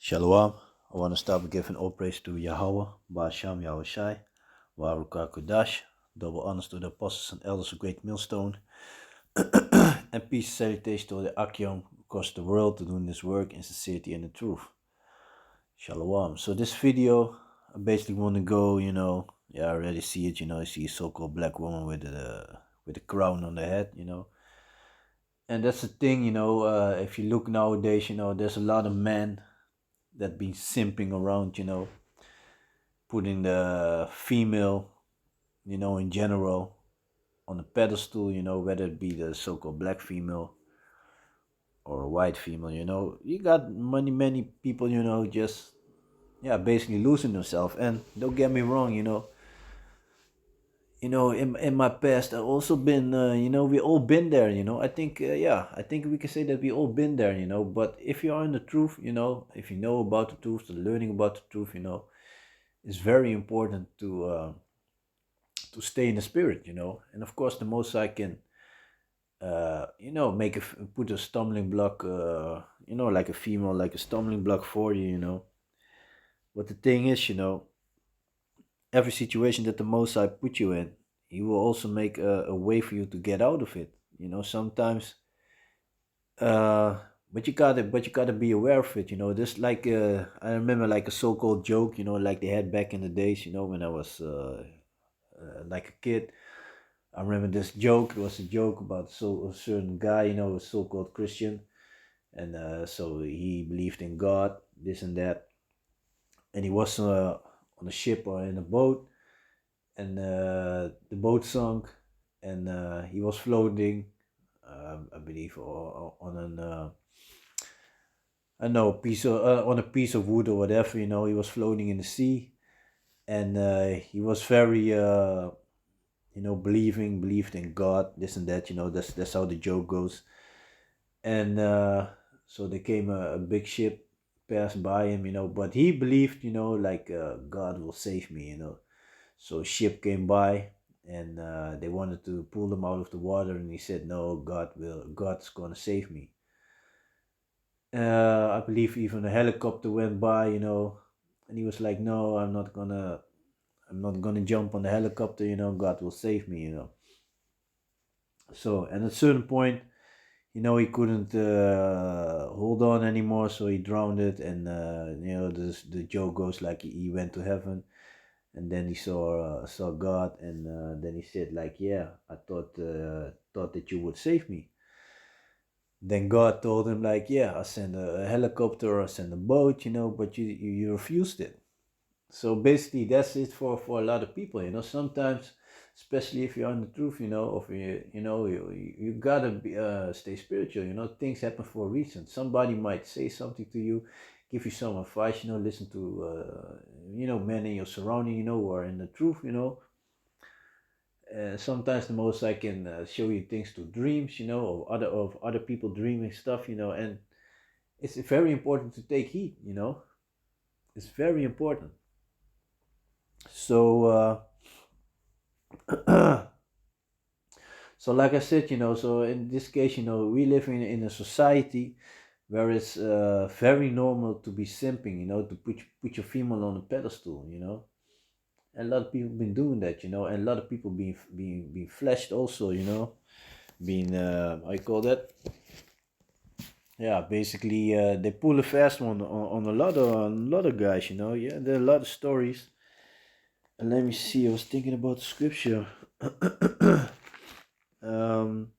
Shalom. I want to start with giving all praise to Yahweh, Ba'asham Yahushai, Warukah Kudash, double honors to the apostles and elders of Great Millstone, and peace and salutation to the Akyom across the world to doing this work in sincerity and the truth. Shalom. So this video, I basically want to go, I already see it, I see a so-called black woman with a crown on the head, And that's the thing, if you look nowadays, there's a lot of men that be simping around, putting the female, in general on a pedestal, whether it be the so-called black female or a white female, you got many people, just, basically losing themselves. And don't get me wrong, in my past, I've also been, we all been there, I think we can say that we all been there, but if you are in the truth, if you know about the truth, learning about the truth, it's very important to stay in the spirit, and of course the most I can, put a stumbling block, like a female, like a stumbling block for you, but the thing is, every situation that the Most High put you in, He will also make a way for you to get out of it. Sometimes, uh, but you gotta be aware of it. This like I remember like a so-called joke. Like they had back in the days. When I was like a kid. I remember this joke. It was a joke about a certain guy. A so-called Christian, and so he believed in God, this and that, and he was on a ship or in a boat, and the boat sunk, and he was floating, I believe, or on an I don't know, piece of on a piece of wood or whatever. He was floating in the sea, and he was very believed in God, this and that. That's how the joke goes. And so there came a big ship passed by him, but he believed, like God will save me, So ship came by, and they wanted to pull him out of the water, and he said, "No, God's gonna save me." I believe even a helicopter went by, and he was like, "No, I'm not gonna jump on the helicopter, God will save me, So, and at a certain point, he couldn't hold on anymore, so he drowned it, and the joke goes like he went to heaven, and then he saw God, and then he said like, "Yeah, I thought that you would save me." Then God told him like, "Yeah, I send a helicopter, I send a boat, but you refused it." So basically, that's it for a lot of people. Sometimes, especially if you're on the truth, of you gotta stay spiritual. Things happen for a reason. Somebody might say something to you, give you some advice. Listen to men in your surrounding, who are in the truth. Sometimes the most I can show you things to dreams, of other people dreaming stuff, and it's very important to take heed. It's very important. So. So like I said, so in this case, we live in a society where it's very normal to be simping, to put your female on a pedestal, And a lot of people been doing that, and a lot of people being flashed also, being how you call that? Yeah, basically they pull a fast one on a lot of guys, Yeah, there are a lot of stories. And let me see, I was thinking about the scripture. um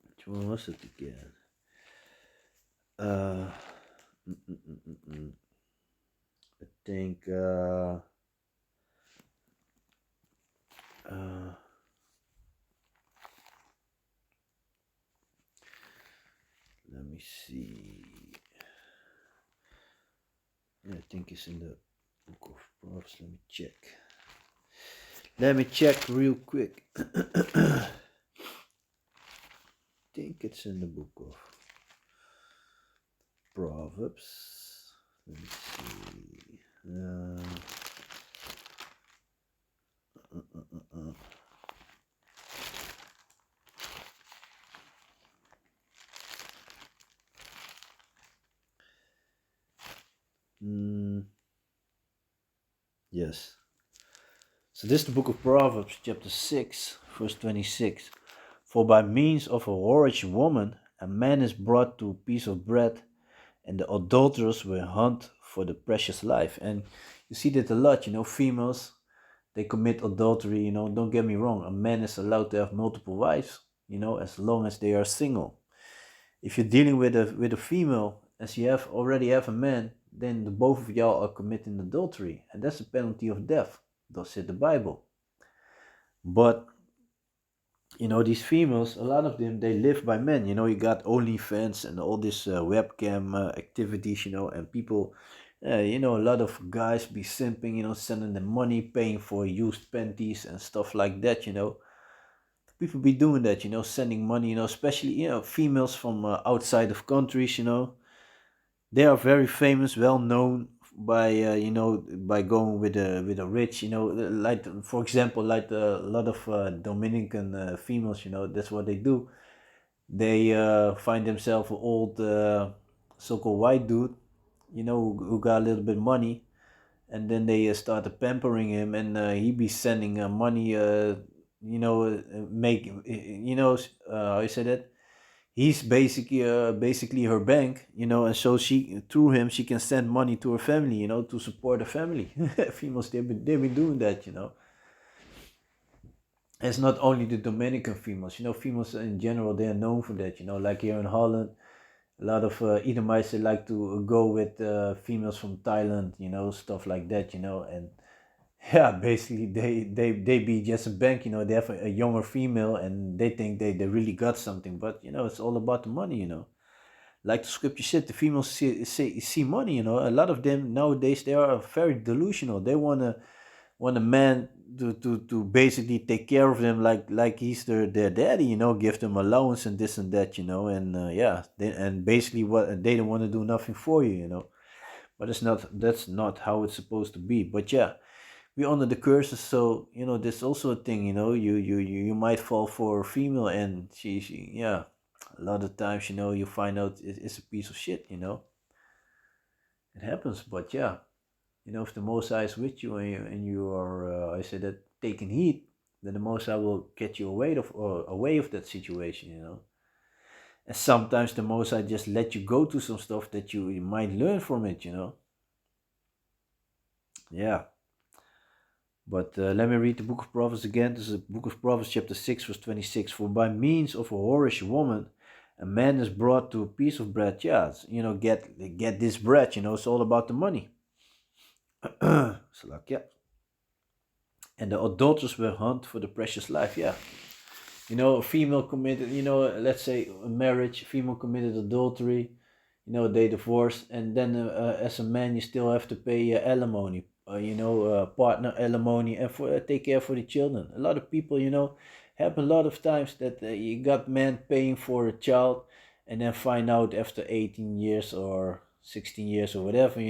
which one was it again? Uh, mm, mm, mm, mm, mm. I think. Uh, Let me see. Yeah, I think it's in the book of Proverbs. Let me check. Let me check real quick. I think it's in the book of Proverbs. Let me see. Mm, yes. So this is the book of Proverbs, chapter 6, verse 26. For by means of a whorish woman, a man is brought to a piece of bread, and the adulterers will hunt for the precious life. And you see that a lot, females, they commit adultery, don't get me wrong, a man is allowed to have multiple wives, as long as they are single. If you're dealing with a female, as you have already have a man, then the both of y'all are committing adultery, and that's a penalty of death. Thus said the Bible. But these females, a lot of them, they live by men. You got OnlyFans and all this webcam activities, and people, a lot of guys be simping, sending them money, paying for used panties and stuff like that. People be doing that, sending money, especially, females from outside of countries, they are very famous, well known by by going with a rich, like for example, like a lot of Dominican females, that's what they do. They find themselves an old so-called white dude, who got a little bit money, and then they started pampering him, and he be sending money, make how you say that, he's basically her bank, and so she through him she can send money to her family, to support her family. Females, they've been doing that. It's not only the Dominican females, females in general, they are known for that. Like here in Holland, a lot of Edomites, they like to go with females from Thailand, stuff like that. And yeah, basically they be just a bank. They have a younger female, and they think they really got something, but it's all about the money. Like the scripture said, the females see money. A lot of them nowadays, they are very delusional. They want a man to basically take care of them, like he's their daddy. Give them allowance and this and that. And yeah, and basically what they don't want to do nothing for you. But that's not how it's supposed to be. But yeah, we honor the curses, so there's also a thing. You might fall for a female, and she yeah, a lot of times, you find out it's a piece of shit. It happens. But yeah, if the Most High is with you, and you are I say that, taking heed, then the Most High will get you away of that situation. And sometimes the Most High just let you go to some stuff that you might learn from it. Yeah. But let me read the book of Proverbs again. This is the book of Proverbs, chapter 6, verse 26. For by means of a whorish woman, a man is brought to a piece of bread. Yeah, get this bread. It's all about the money. So like, yeah. And the adulterers will hunt for the precious life. Yeah. A female committed, let's say a marriage, female committed adultery, they divorced, and then as a man, you still have to pay alimony, partner alimony, and for take care for the children. A lot of people, happen a lot of times that you got men paying for a child, and then find out after 18 years or 16 years or whatever,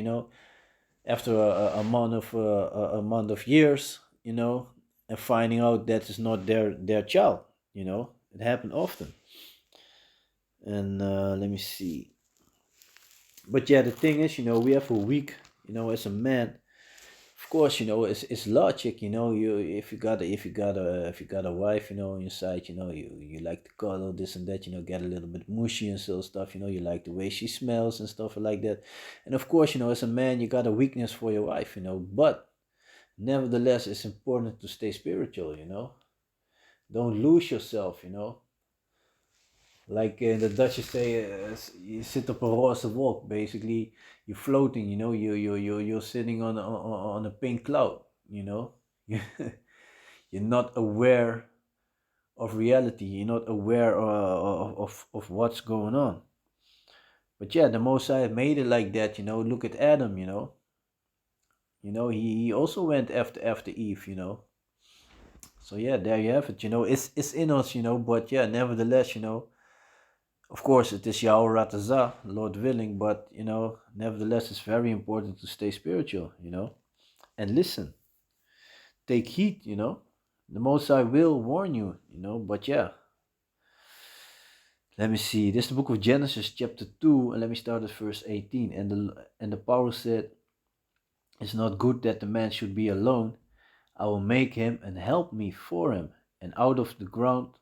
after a month of years, and finding out that is not their child. It happened often. And let me see. But yeah, the thing is, we have a week, as a man. Of course, it's logic. You if you got a wife, on your side, you like to cuddle this and that, get a little bit mushy and so stuff. You like the way she smells and stuff like that. And of course, as a man, you got a weakness for your wife. But nevertheless, it's important to stay spiritual. Don't lose yourself. Like in the Dutch, you say, you sit op een roze wolk. Basically, you're floating. You're sitting on a pink cloud. You're not aware of reality. You're not aware of what's going on. But yeah, the Most High made it like that. Look at Adam. He also went after Eve. So yeah, there you have it. It's in us. But yeah, nevertheless, of course, it is Yahweh Ratazah, Lord willing, but nevertheless, it's very important to stay spiritual, and listen, take heed, The Most High will warn you, but yeah. Let me see. This is the book of Genesis, chapter 2, and let me start at verse 18. And the power said, It's not good that the man should be alone. I will make him and help me for him. And out of the ground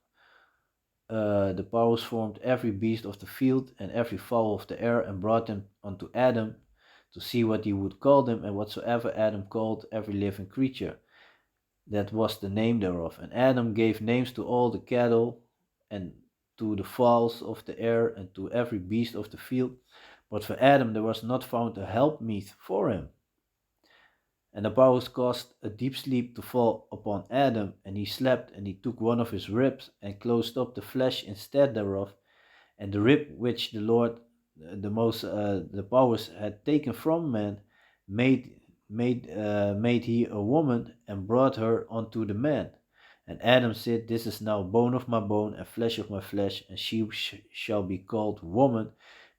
the powers formed every beast of the field and every fowl of the air and brought them unto Adam to see what he would call them, and whatsoever Adam called every living creature, that was the name thereof. And Adam gave names to all the cattle and to the fowls of the air and to every beast of the field. But for Adam there was not found a helpmeet for him. And the powers caused a deep sleep to fall upon Adam, and he slept, and he took one of his ribs, and closed up the flesh instead thereof, and the rib which the Lord, the powers had taken from man, made he a woman, and brought her unto the man. And Adam said, This is now bone of my bone and flesh of my flesh, and she shall be called woman,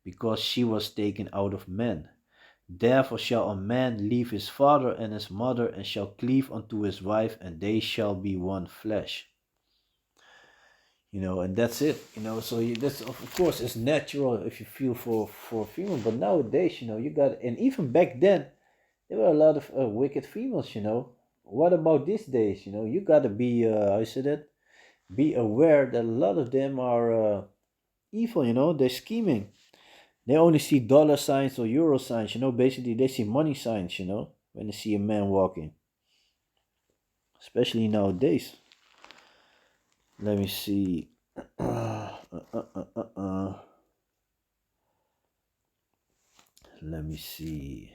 because she was taken out of man. Therefore shall a man leave his father and his mother, and shall cleave unto his wife, and they shall be one flesh. And that's it. So that's of course it's natural if you feel for female, but nowadays, you got, and even back then there were a lot of wicked females. What about these days? You gotta be how you say that? Be aware that a lot of them are evil. They're scheming. They only see dollar signs or euro signs. Basically they see money signs. When they see a man walking, especially nowadays. Let me see. Let me see.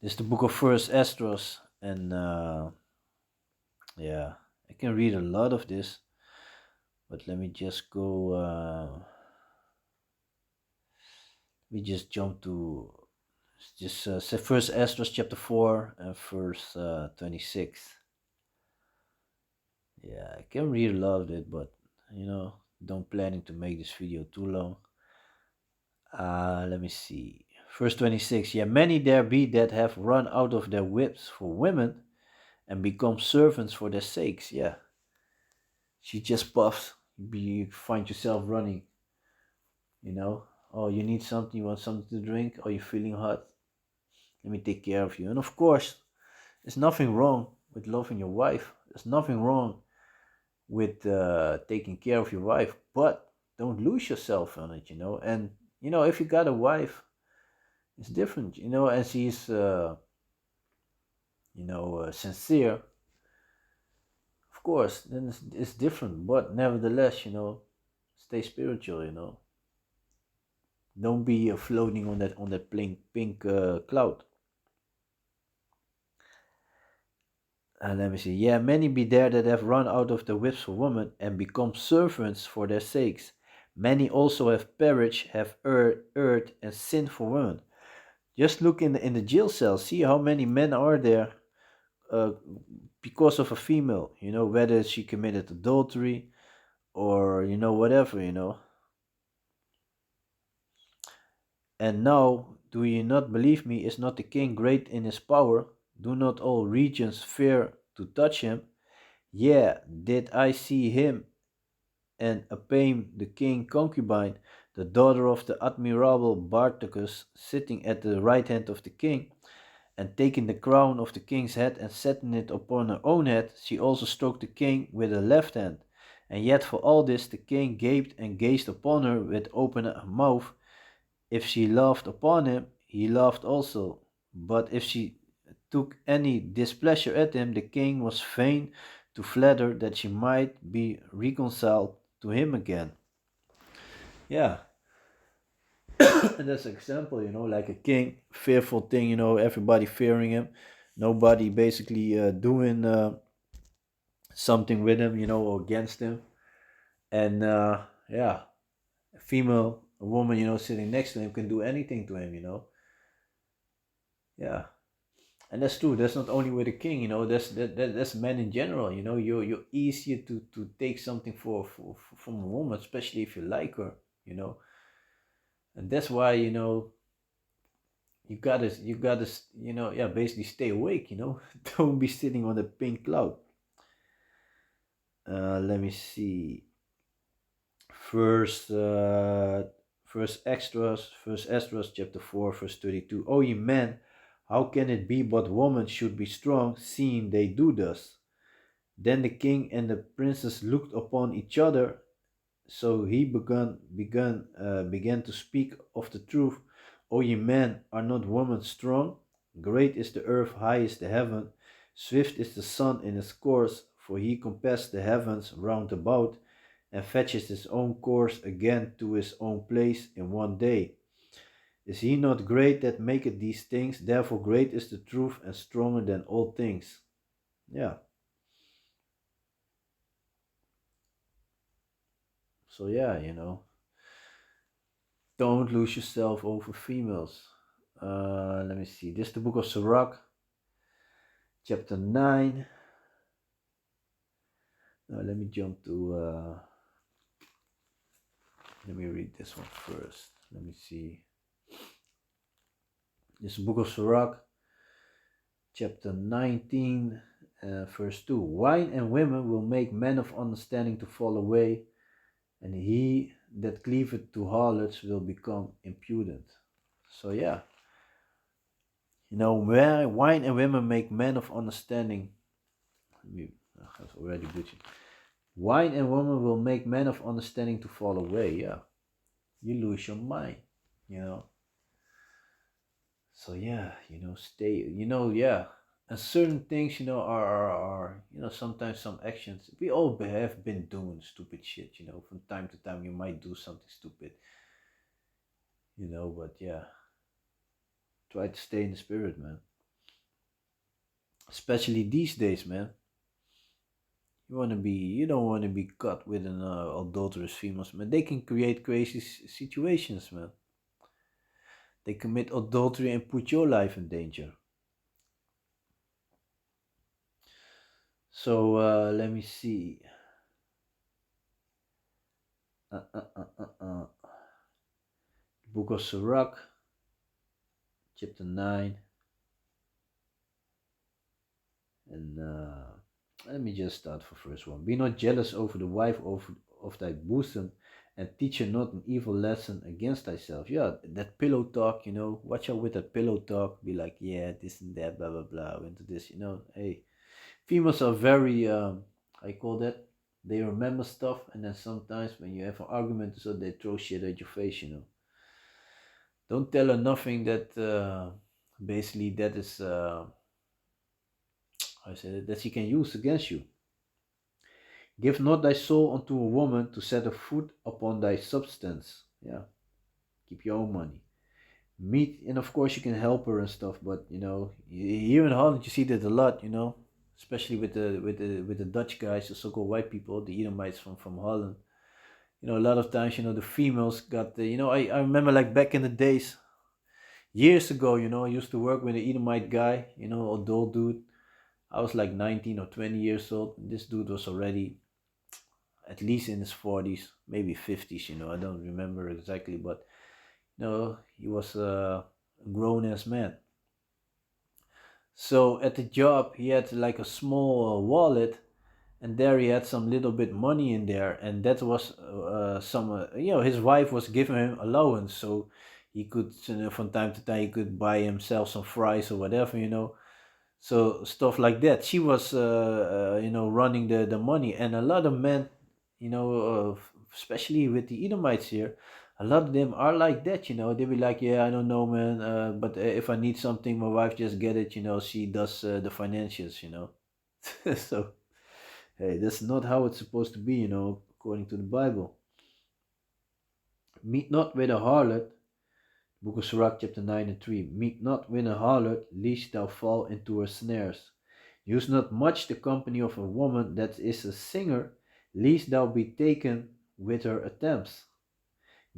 This is the book of First Esdras, and yeah, I can read a lot of this, but let me just go. We just jump to just say First Esdras chapter 4 and verse 26. Yeah, I can read a lot of it, but don't planning to make this video too long. Let me see. Verse 26. Yeah, many there be that have run out of their whips for women and become servants for their sakes. Yeah. She just puffs. You find yourself running. Oh, you need something, you want something to drink, or you're feeling hot. Let me take care of you. And of course, there's nothing wrong with loving your wife. There's nothing wrong with taking care of your wife, but don't lose yourself on it, And, if you got a wife, it's different, and she's, sincere, of course, then it's different. But nevertheless, stay spiritual, Don't be floating on that pink cloud. And let me see. Yeah, many be there that have run out of the whips for women and become servants for their sakes. Many also have perished, have erred and sinned for women. Just look in the jail cell. See how many men are there uh, because of a female. Whether she committed adultery or whatever. And now, do ye not believe me? Is not the king great in his power? Do not all regions fear to touch him? Yeah, did I see him and Apame the king concubine, the daughter of the admirable Bartacus, sitting at the right hand of the king, and taking the crown of the king's head and setting it upon her own head, she also stroked the king with her left hand. And yet for all this the king gaped and gazed upon her with open mouth. If she laughed upon him, he laughed also. But if she took any displeasure at him, the king was fain to flatter that she might be reconciled to him again. Yeah, and that's an example, like a king, fearful thing, everybody fearing him, nobody basically doing something with him, or against him. And yeah, a female, a woman, sitting next to him can do anything to him, Yeah. And that's true. That's not only with a king, that's men in general. You're easier to take something from a woman, especially if you like her. And that's why you gotta yeah, basically stay awake. Don't be sitting on the pink cloud. Let me see. Verse First Esdras chapter 4, verse 32. O ye men, how can it be but women should be strong, seeing they do thus? Then the king and the princess looked upon each other. So he began to speak of the truth. O ye men, are not women strong? Great is the earth, high is the heaven. Swift is the sun in its course, for he compassed the heavens round about, and fetches his own course again to his own place in one day. Is he not great that maketh these things? Therefore great is the truth and stronger than all things. Yeah. So yeah, don't lose yourself over females. Let me see. This is the book of Sirach, chapter 9. Now let me jump to, let me read this one first. Let me see. This is the book of Sirach, chapter 19, verse 2. Wine and women will make men of understanding to fall away, and he that cleaveth to harlots will become impudent. So yeah, where wine and women make men of understanding. That's already butchered. Wine and women will make men of understanding to fall away. Yeah, you lose your mind. You know. So yeah, stay. Yeah. And certain things, are sometimes some actions. We all have been doing stupid shit. From time to time you might do something stupid. But yeah, try to stay in the spirit, man. Especially these days, man. You don't want to be caught with an adulterous female, man. They can create crazy situations, man. They commit adultery and put your life in danger. So let me see. Book of Sirach, chapter 9. And let me just start for first one. Be not jealous over the wife of thy bosom, and teach her not an evil lesson against thyself. Yeah, that pillow talk, watch out with that pillow talk. Be like, yeah, this and that, blah, blah, blah, into this, hey. Females are very, I call that, they remember stuff, and then sometimes when you have an argument, so they throw shit at your face. Don't tell her nothing that, basically, that is, I said it, that she can use against you. Give not thy soul unto a woman to set a foot upon thy substance. Yeah, keep your own money. Meet, and of course you can help her and stuff, but here in Holland you see that a lot, especially with the Dutch guys, the so-called white people, the Edomites from Holland. A lot of times, the females got the, I remember like back in the days, years ago, I used to work with an Edomite guy, adult dude. I was like 19 or 20 years old. This dude was already at least in his 40s, maybe 50s, I don't remember exactly, but he was a grown ass man. So at the job, he had like a small wallet, and there he had some little bit money in there, and that was some, his wife was giving him allowance, so he could, from time to time, he could buy himself some fries or whatever. So stuff like that. She was, running the money, and a lot of men, especially with the Edomites here, a lot of them are like that. They be like, yeah, I don't know, man, but if I need something, my wife just get it. She does the financials. So hey, that's not how it's supposed to be. According to the Bible. Meet not with a harlot. Book of Sirach, chapter 9 and 3. Meet not with a harlot, lest thou fall into her snares. Use not much the company of a woman that is a singer, lest thou be taken with her attempts.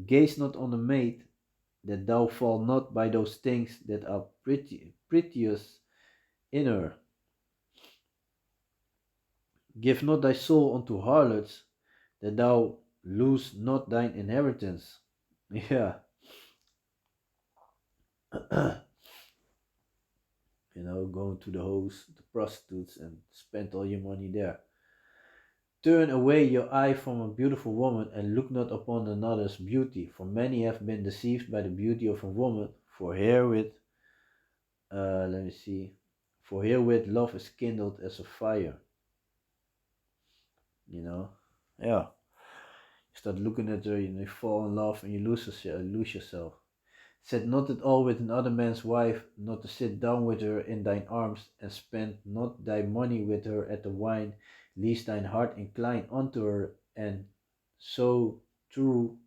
Gaze not on the maid, that thou fall not by those things that are prettiest in her. Give not thy soul unto harlots, that thou lose not thine inheritance. Yeah. Going to the hoes, the prostitutes, and spend all your money there. Turn away your eye from a beautiful woman and look not upon another's beauty, for many have been deceived by the beauty of a woman. For herewith, let me see, for herewith love is kindled as a fire. You know, yeah. You start looking at her, you fall in love, and you lose yourself. Sit not at all with another man's wife, not to sit down with her in thine arms, and spend not thy money with her at the wine, lest thine heart incline unto her, and so through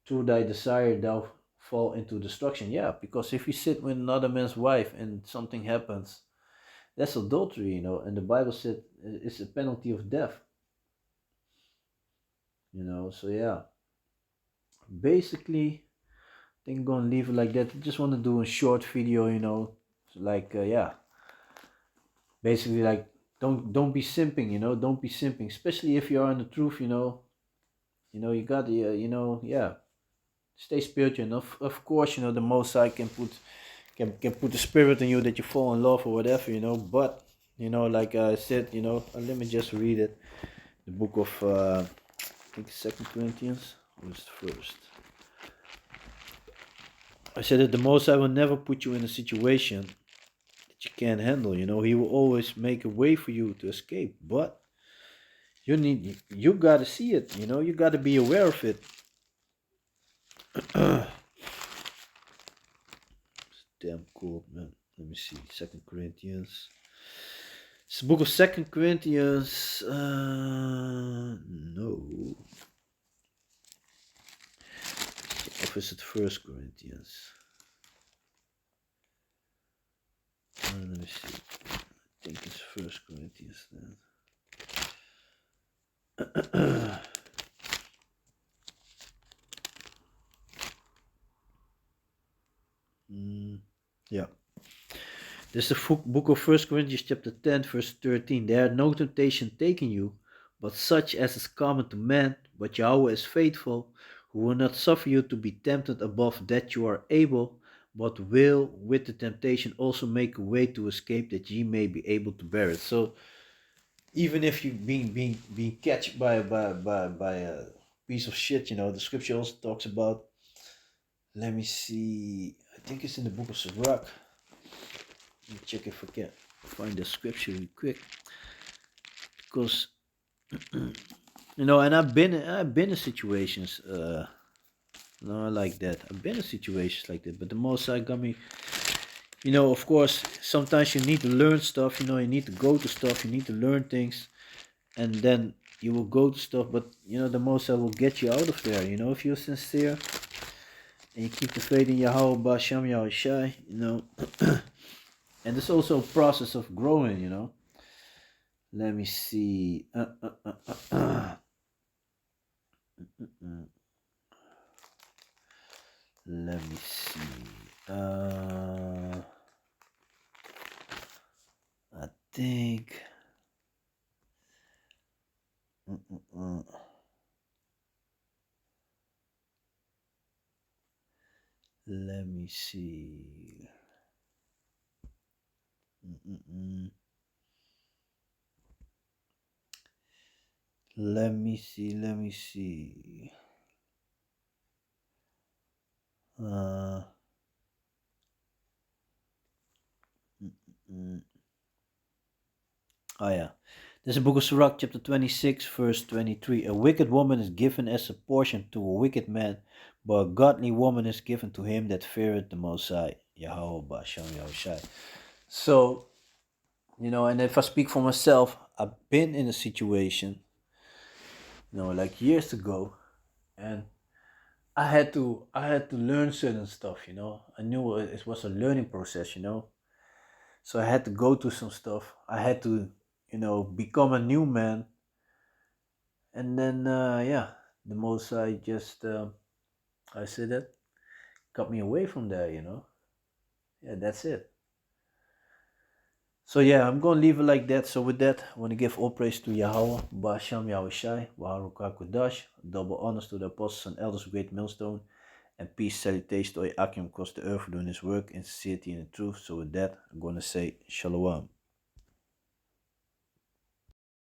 thy desire thou fall into destruction. Yeah, because if you sit with another man's wife and something happens, that's adultery, and the Bible said it's a penalty of death, So yeah, basically, I think I'm gonna leave it like that. I just want to do a short video, like yeah, basically like don't be simping, don't be simping, especially if you're on the truth, you got the yeah, stay spiritual. And of course, the Most High can put the spirit in you that you fall in love or whatever, but like I said, let me just read it. The book of I think Second Corinthians was first. I said that the Most High will never put you in a situation that you can't handle. He will always make a way for you to escape, but you gotta see it. You gotta be aware of it. It's damn cool, man. Let me see. Second Corinthians. It's the book of Second Corinthians. No. Or is it First Corinthians? Let me see. I think it's First Corinthians then. Yeah. This is the book of First Corinthians chapter 10 verse 13. There had no temptation taken you, but such as is common to man, but Yahweh is faithful, who will not suffer you to be tempted above that you are able, but will with the temptation also make a way to escape that ye may be able to bear it. So even if you being catched by a piece of shit, the scripture also talks about, let me see, I think it's in the book of Sirach. Let me check if I can find the scripture real quick, because and I've been in situations, like that. I've been in situations like that, but the Most High got me. Of course, sometimes you need to learn stuff. You need to go to stuff. You need to learn things, and then you will go to stuff. But the Most High will get you out of there. If you're sincere and you keep the faith in Yahweh Basham Yahushai, and it's also a process of growing. Let me see. Let me see. I think. Let me see. Let me see. Let me see. Oh yeah. This is the book of Sirach, chapter 26, verse 23. A wicked woman is given as a portion to a wicked man, but a godly woman is given to him that feareth the Most High. Yahweh Basham Yahushai. So, and if I speak for myself, I've been in a situation, like years ago, and I had to learn certain stuff. I knew it was a learning process. So I had to go through some stuff. I had to, become a new man. And then, yeah, the most I just, I said that, got me away from there. Yeah, that's it. So yeah, I'm gonna leave it like that. So with that, I want to give all praise to Yahweh, Basham Yahushai, Waharuka Kudash, double honors to the apostles and elders of Great Millstone, and peace salutation to Akim across the earth for doing his work in sincerity and in truth. So with that, I'm gonna say Shalom.